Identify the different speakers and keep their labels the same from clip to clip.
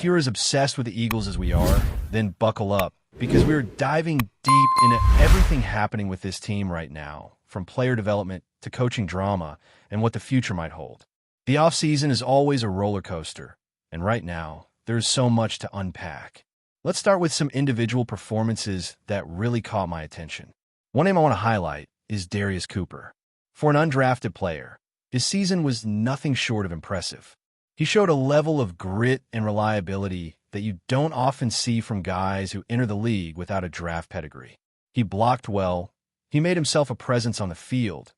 Speaker 1: you're as obsessed with the Eagles as we are, then buckle up, because we're diving deep into everything happening with this team right now, from player development to coaching drama and what the future might hold. The offseason is always a roller coaster, and right now, there's so much to unpack. Let's start with some individual performances that really caught my attention. One name I want to highlight is Darius Cooper. For an undrafted player, his season was nothing short of impressive. He showed a level of grit and reliability that you don't often see from guys who enter the league without a draft pedigree. He blocked well, he made himself a presence on the field,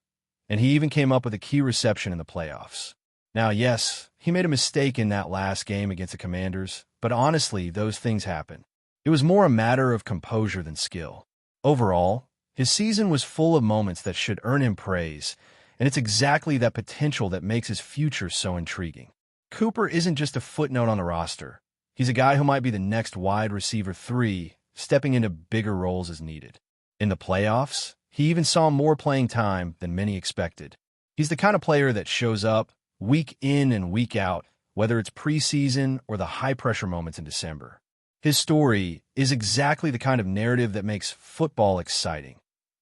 Speaker 1: and he even came up with a key reception in the playoffs. Now, yes, he made a mistake in that last game against the Commanders, but honestly, those things happen. It was more a matter of composure than skill. Overall, his season was full of moments that should earn him praise, and it's exactly that potential that makes his future so intriguing. Cooper isn't just a footnote on the roster. He's a guy who might be the next wide receiver 3, stepping into bigger roles as needed. In the playoffs, he even saw more playing time than many expected. He's the kind of player that shows up week in and week out, whether it's preseason or the high-pressure moments in December. His story is exactly the kind of narrative that makes football exciting.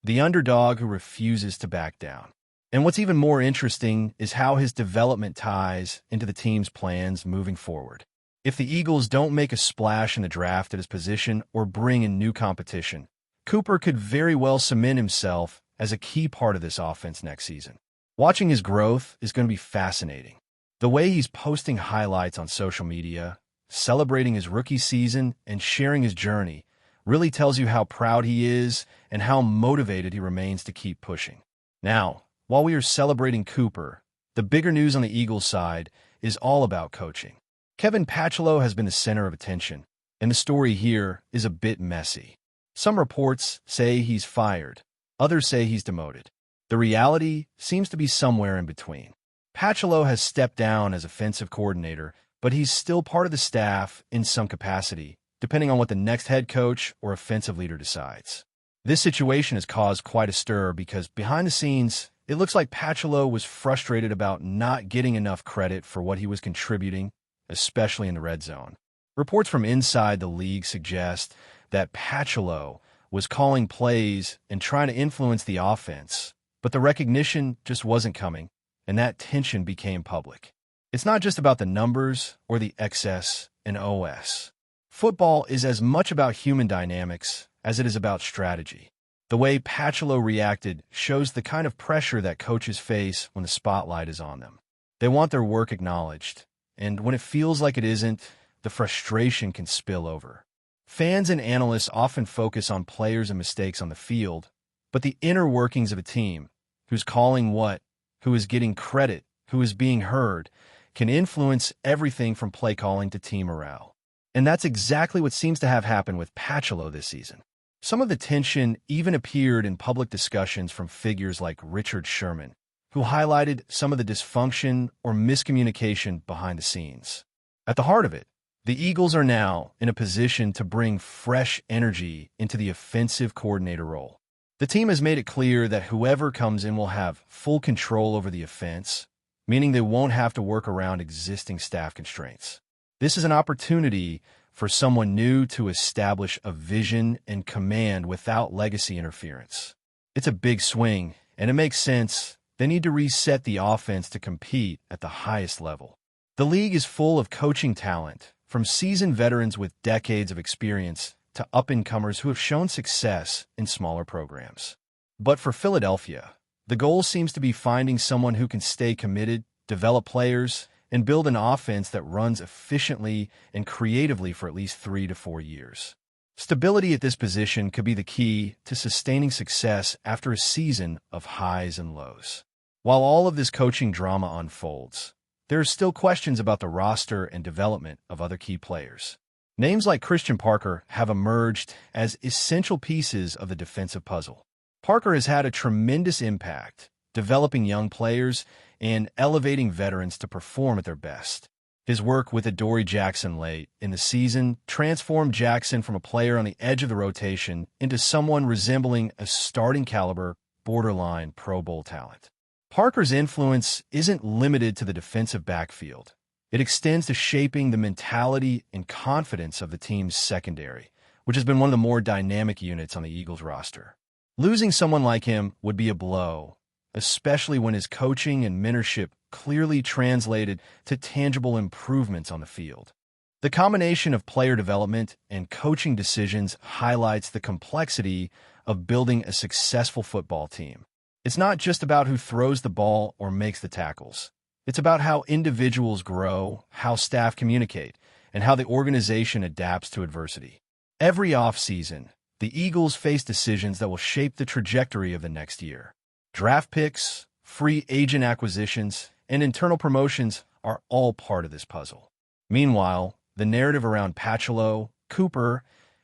Speaker 1: The underdog who refuses to back down. And what's even more interesting is how his development ties into the team's plans moving forward. If the Eagles don't make a splash in the draft at his position or bring in new competition, Cooper could very well cement himself as a key part of this offense next season. Watching his growth is going to be fascinating. The way he's posting highlights on social media, celebrating his rookie season, and sharing his journey really tells you how proud he is and how motivated he remains to keep pushing. Now, while we are celebrating Cooper, the bigger news on the Eagles side is all about coaching. Kevin Patchello has been the center of attention, and the story here is a bit messy. Some reports say he's fired, others say he's demoted. The reality seems to be somewhere in between. Patchello has stepped down as offensive coordinator, but he's still part of the staff in some capacity, depending on what the next head coach or offensive leader decides. This situation has caused quite a stir because behind the scenes, it looks like Patchello was frustrated about not getting enough credit for what he was contributing, especially in the red zone. Reports from inside the league suggest that Patchello was calling plays and trying to influence the offense, but the recognition just wasn't coming, and that tension became public. It's not just about the numbers or the XS and OS. Football is as much about human dynamics as it is about strategy. The way Patchello reacted shows the kind of pressure that coaches face when the spotlight is on them. They want their work acknowledged, and when it feels like it isn't, the frustration can spill over. Fans and analysts often focus on players and mistakes on the field, but the inner workings of a team, who's calling what, who is getting credit, who is being heard, can influence everything from play calling to team morale. And that's exactly what seems to have happened with Patchello this season. Some of the tension even appeared in public discussions from figures like Richard Sherman, who highlighted some of the dysfunction or miscommunication behind the scenes. At the heart of it, the Eagles are now in a position to bring fresh energy into the offensive coordinator role. The team has made it clear that whoever comes in will have full control over the offense, meaning they won't have to work around existing staff constraints. This is an opportunity for someone new to establish a vision and command without legacy interference. It's a big swing, and it makes sense. They need to reset the offense to compete at the highest level. The league is full of coaching talent, from seasoned veterans with decades of experience to up-and-comers who have shown success in smaller programs. But for Philadelphia, the goal seems to be finding someone who can stay committed, develop players, and build an offense that runs efficiently and creatively for at least 3 to 4 years. Stability at this position could be the key to sustaining success after a season of highs and lows. While all of this coaching drama unfolds, there are still questions about the roster and development of other key players. Names like Christian Parker have emerged as essential pieces of the defensive puzzle. Parker has had a tremendous impact, developing young players and elevating veterans to perform at their best. His work with Adoree Jackson late in the season transformed Jackson from a player on the edge of the rotation into someone resembling a starting-caliber, borderline Pro Bowl talent. Parker's influence isn't limited to the defensive backfield. It extends to shaping the mentality and confidence of the team's secondary, which has been one of the more dynamic units on the Eagles roster. Losing someone like him would be a blow, especially when his coaching and mentorship clearly translated to tangible improvements on the field. The combination of player development and coaching decisions highlights the complexity of building a successful football team. It's not just about who throws the ball or makes the tackles. It's about how individuals grow, how staff communicate, and how the organization adapts to adversity. Every offseason, the Eagles face decisions that will shape the trajectory of the next year. Draft picks, free agent acquisitions, and internal promotions are all part of this puzzle. Meanwhile, the narrative around Patchelo, Cooper,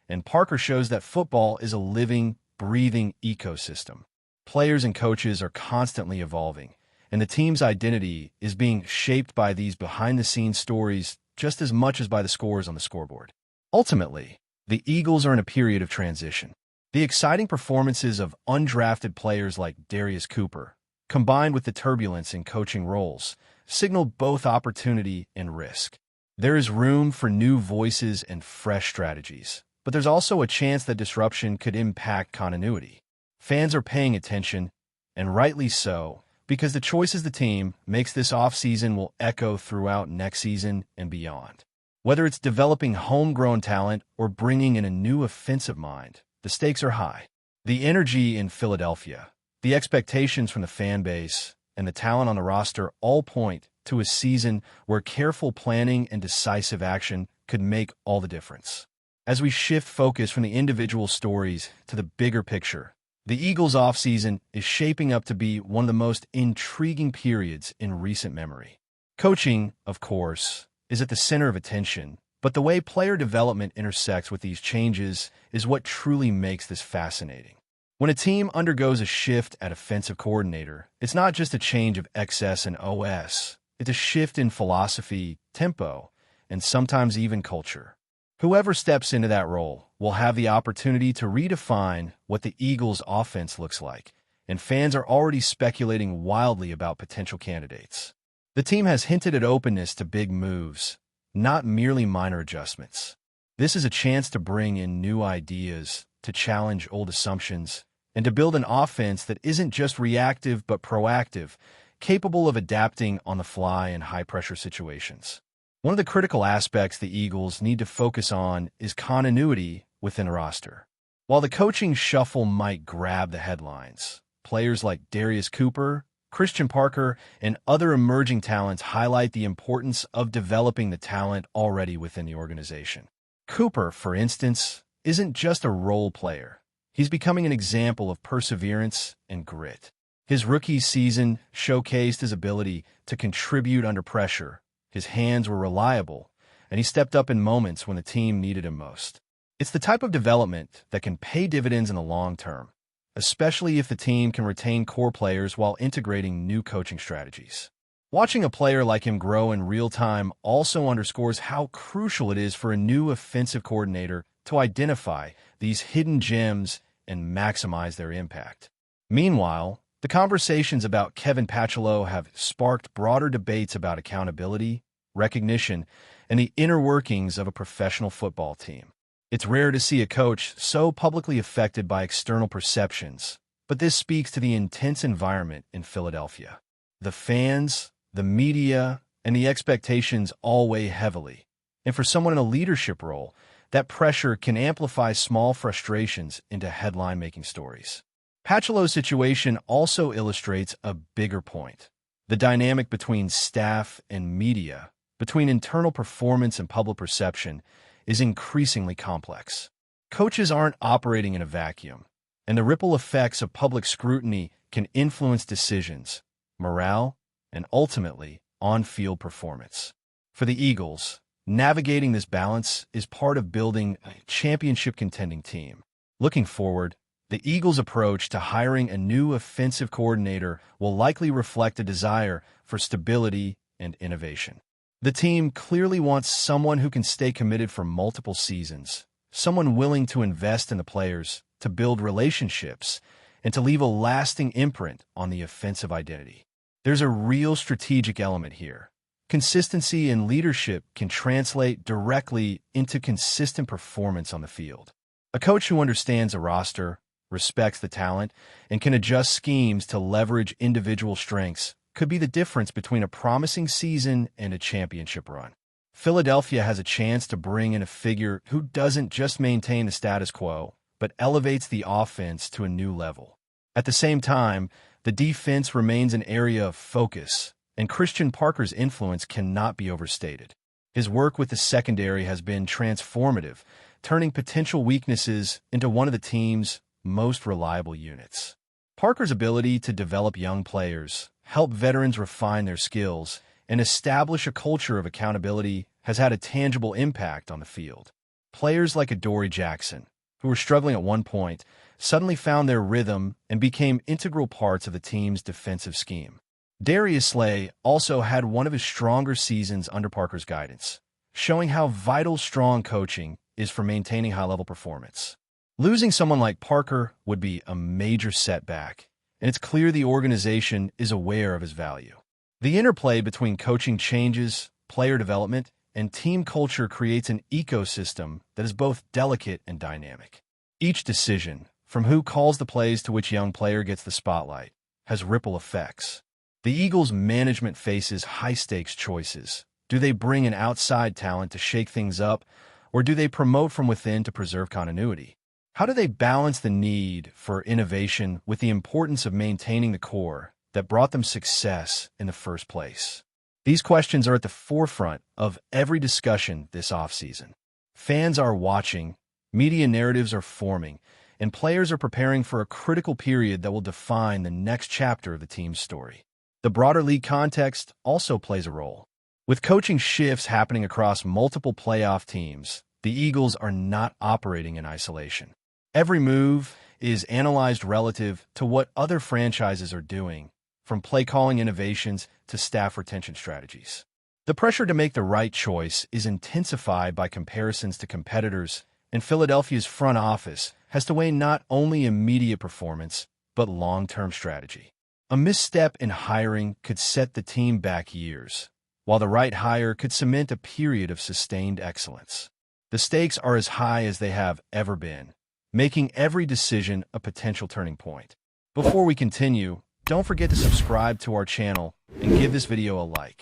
Speaker 1: and Parker shows that football is a living, breathing ecosystem. Players and coaches are constantly evolving, and the team's identity is being shaped by these behind-the-scenes stories just as much as by the scores on the scoreboard. Ultimately, the Eagles are in a period of transition. The exciting performances of undrafted players like Darius Cooper, combined with the turbulence in coaching roles, signal both opportunity and risk. There is room for new voices and fresh strategies, but there's also a chance that disruption could impact continuity. Fans are paying attention, and rightly so, because the choices the team makes this offseason will echo throughout next season and beyond. Whether it's developing homegrown talent or bringing in a new offensive mind, the stakes are high. The energy in Philadelphia, the expectations from the fan base, and the talent on the roster all point to a season where careful planning and decisive action could make all the difference. As we shift focus from the individual stories to the bigger picture, the Eagles' offseason is shaping up to be one of the most intriguing periods in recent memory. Coaching, of course, is at the center of attention, but the way player development intersects with these changes is what truly makes this fascinating. When a team undergoes a shift at offensive coordinator, it's not just a change of XS and OS. It's a shift in philosophy, tempo, and sometimes even culture. Whoever steps into that role will have the opportunity to redefine what the Eagles' offense looks like, and fans are already speculating wildly about potential candidates. The team has hinted at openness to big moves, not merely minor adjustments. This is a chance to bring in new ideas, to challenge old assumptions, and to build an offense that isn't just reactive but proactive, capable of adapting on the fly in high-pressure situations. One of the critical aspects the Eagles need to focus on is continuity within a roster. While the coaching shuffle might grab the headlines, players like Darius Cooper, Christian Parker, and other emerging talents highlight the importance of developing the talent already within the organization. Cooper, for instance, isn't just a role player. He's becoming an example of perseverance and grit. His rookie season showcased his ability to contribute under pressure. His hands were reliable, and he stepped up in moments when the team needed him most. It's the type of development that can pay dividends in the long term, especially if the team can retain core players while integrating new coaching strategies. Watching a player like him grow in real time also underscores how crucial it is for a new offensive coordinator to identify these hidden gems and maximize their impact. Meanwhile, the conversations about Kevin Patchelo have sparked broader debates about accountability, recognition, and the inner workings of a professional football team. It's rare to see a coach so publicly affected by external perceptions, but this speaks to the intense environment in Philadelphia. The fans, the media, and the expectations all weigh heavily. And for someone in a leadership role, that pressure can amplify small frustrations into headline-making stories. Patchelo's situation also illustrates a bigger point. The dynamic between staff and media, between internal performance and public perception, is increasingly complex. Coaches aren't operating in a vacuum, and the ripple effects of public scrutiny can influence decisions, morale, and ultimately, on-field performance. For the Eagles, navigating this balance is part of building a championship-contending team. Looking forward, the Eagles' approach to hiring a new offensive coordinator will likely reflect a desire for stability and innovation. The team clearly wants someone who can stay committed for multiple seasons, someone willing to invest in the players, to build relationships, and to leave a lasting imprint on the offensive identity. There's a real strategic element here. Consistency and leadership can translate directly into consistent performance on the field. A coach who understands a roster, respects the talent, and can adjust schemes to leverage individual strengths could be the difference between a promising season and a championship run. Philadelphia has a chance to bring in a figure who doesn't just maintain the status quo, but elevates the offense to a new level. At the same time, the defense remains an area of focus, and Christian Parker's influence cannot be overstated. His work with the secondary has been transformative, turning potential weaknesses into one of the team's most reliable units. Parker's ability to develop young players, help veterans refine their skills, and establish a culture of accountability has had a tangible impact on the field. Players like Adoree Jackson, who were struggling at one point, suddenly found their rhythm and became integral parts of the team's defensive scheme. Darius Slay also had one of his stronger seasons under Parker's guidance, showing how vital strong coaching is for maintaining high-level performance. Losing someone like Parker would be a major setback, and it's clear the organization is aware of his value. The interplay between coaching changes, player development, and team culture creates an ecosystem that is both delicate and dynamic. Each decision, from who calls the plays to which young player gets the spotlight, has ripple effects. The Eagles' management faces high-stakes choices. Do they bring in outside talent to shake things up, or do they promote from within to preserve continuity? How do they balance the need for innovation with the importance of maintaining the core that brought them success in the first place? These questions are at the forefront of every discussion this offseason. Fans are watching, media narratives are forming, and players are preparing for a critical period that will define the next chapter of the team's story. The broader league context also plays a role. With coaching shifts happening across multiple playoff teams, the Eagles are not operating in isolation. Every move is analyzed relative to what other franchises are doing, from play-calling innovations to staff retention strategies. The pressure to make the right choice is intensified by comparisons to competitors, and Philadelphia's front office has to weigh not only immediate performance, but long-term strategy. A misstep in hiring could set the team back years, while the right hire could cement a period of sustained excellence. The stakes are as high as they have ever been, making every decision a potential turning point. Before we continue, don't forget to subscribe to our channel and give this video a like.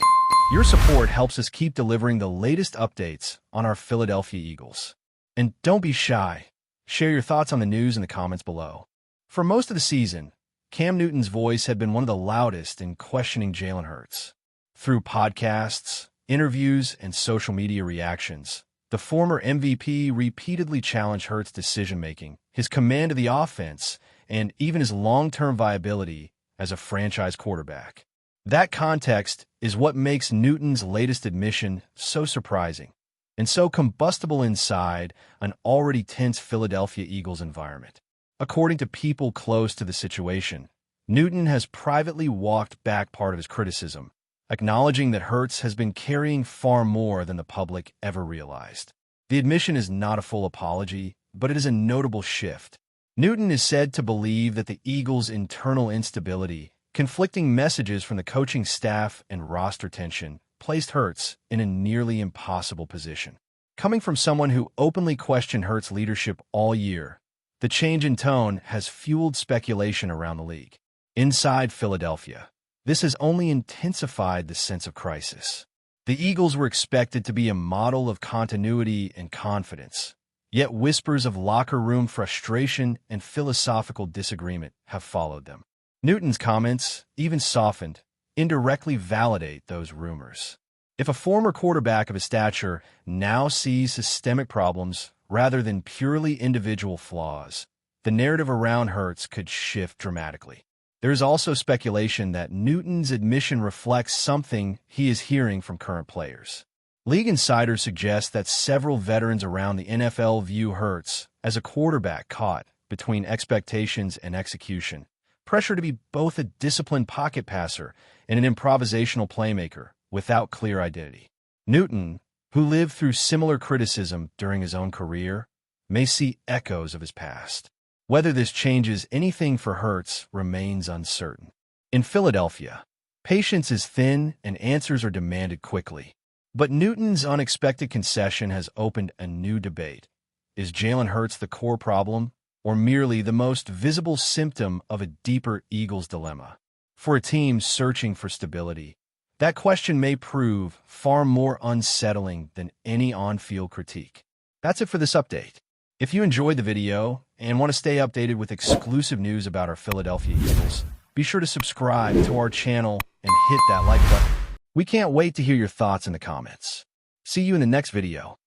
Speaker 1: Your support helps us keep delivering the latest updates on our Philadelphia Eagles. And don't be shy. Share your thoughts on the news in the comments below. For most of the season, Cam Newton's voice had been one of the loudest in questioning Jalen Hurts. Through podcasts, interviews, and social media reactions, the former MVP repeatedly challenged Hurts' decision-making, his command of the offense, and even his long-term viability as a franchise quarterback. That context is what makes Newton's latest admission so surprising and so combustible inside an already tense Philadelphia Eagles environment. According to people close to the situation, Newton has privately walked back part of his criticism, acknowledging that Hurts has been carrying far more than the public ever realized. The admission is not a full apology, but it is a notable shift. Newton is said to believe that the Eagles' internal instability, conflicting messages from the coaching staff, and roster tension placed Hurts in a nearly impossible position. Coming from someone who openly questioned Hurts' leadership all year, the change in tone has fueled speculation around the league. Inside Philadelphia, this has only intensified the sense of crisis. The Eagles were expected to be a model of continuity and confidence, yet whispers of locker room frustration and philosophical disagreement have followed them. Newton's comments, even softened, indirectly validate those rumors. If a former quarterback of his stature now sees systemic problems rather than purely individual flaws, the narrative around Hurts could shift dramatically. There is also speculation that Newton's admission reflects something he is hearing from current players. League insiders suggest that several veterans around the NFL view Hurts as a quarterback caught between expectations and execution, pressure to be both a disciplined pocket passer and an improvisational playmaker without clear identity. Newton, who lived through similar criticism during his own career, may see echoes of his past. Whether this changes anything for Hurts remains uncertain. In Philadelphia, Patience is thin and answers are demanded quickly. But Newton's unexpected concession has opened a new debate. Is Jalen Hurts the core problem, or merely the most visible symptom of a deeper Eagles dilemma? For a team searching for stability, that question may prove far more unsettling than any on-field critique. That's it for this update. If you enjoyed the video and want to stay updated with exclusive news about our Philadelphia Eagles, be sure to subscribe to our channel and hit that like button. We can't wait to hear your thoughts in the comments. See you in the next video.